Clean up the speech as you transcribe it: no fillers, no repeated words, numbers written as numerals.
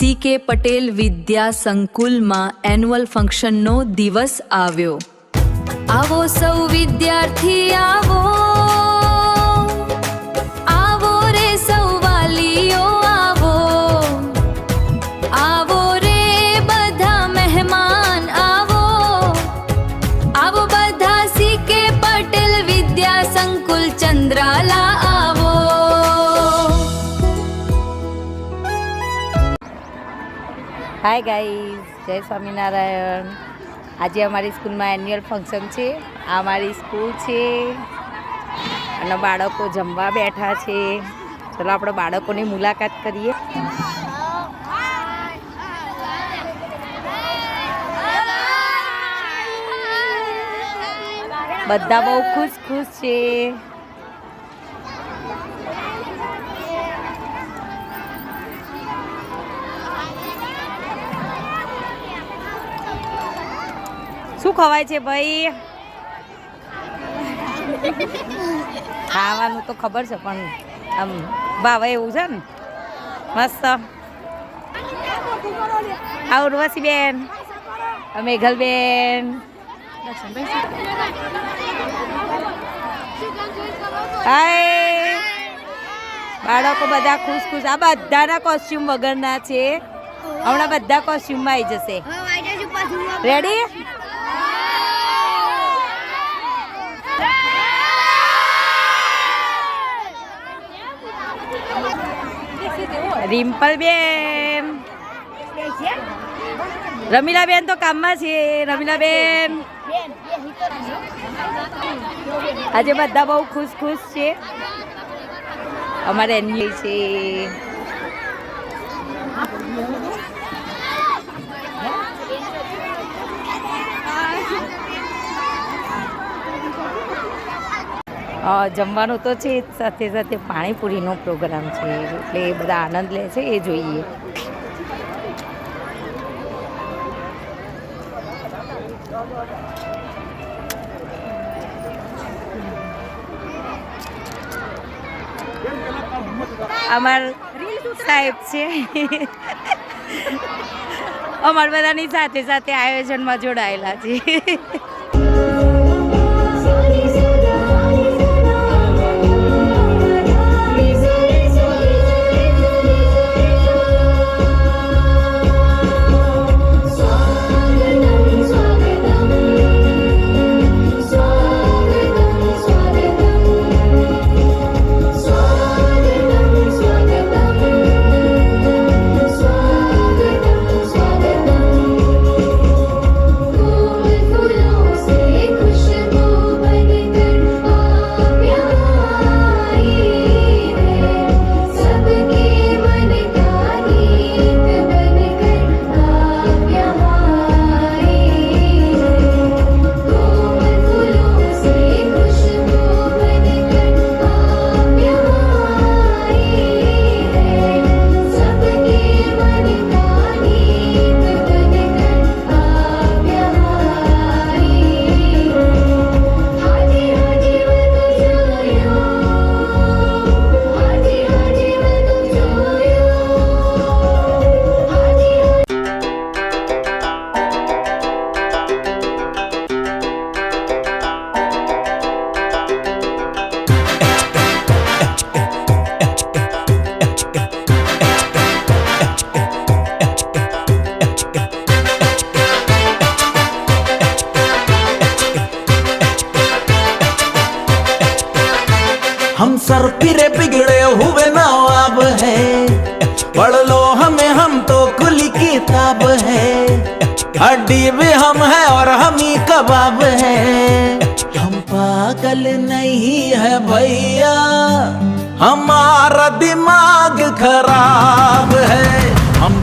સી.કે. પટેલ વિદ્યા સંકુલમાં એન્યુઅલ ફંક્શનનો દિવસ આવ્યો। આવો સૌ વિદ્યાર્થી આવો, આવો રે સૌ વાલીઓ આવો, આવો રે બધા મહેમાન આવો, આવો બધા સી.કે. પટેલ વિદ્યા સંકુલ ચંદ્રાલા આવો। हाय गाइस, जय स्वामीनारायण। आज अमारी स्कूल में एन्युअल फंक्शन है। आ अमारी स्कूल है અને બાળકો જમવા બેઠા છે। ચલો આપણે બાળકોની મુલાકાત કરીએ। બધા બહુ ખુશ છે। શું ખવાય છે ભાઈ? ખાવાનું તો ખબર છે પણ આમ ભાવે એવું છે ને મસ્ત। આ ઉર્વશી બેન, મેઘલ બેન, હાય। બાળકો બધા ખુશ। આ બધાના કોસ્ટ્યુમ વગરના છે। હમણાં બધા કોસ્ટ્યુમમાં આવી જશે। Ready? Rimple Ben, Ramila Ben तो काम में छे। रमीला बेन आज बधा बहु खुश छे। अमारे एन्युअल छे। જમવાનું તો છે, સાથે સાથે પાણીપુરીનો પ્રોગ્રામ છે, એટલે એ બધા આનંદ લે છે એ જોઈએ। અમાર સાહેબ છે, અમાર બધાની સાથે સાથે આયોજનમાં જોડાયેલા છે। हम सर फिरे बिगड़े हुए नवाब हैं, पढ़ लो हमें, हम तो खुली किताब है। हड्डी भी हम है और हम ही कबाब है। हम पागल नहीं है भैया, हमारा दिमाग खराब है। हम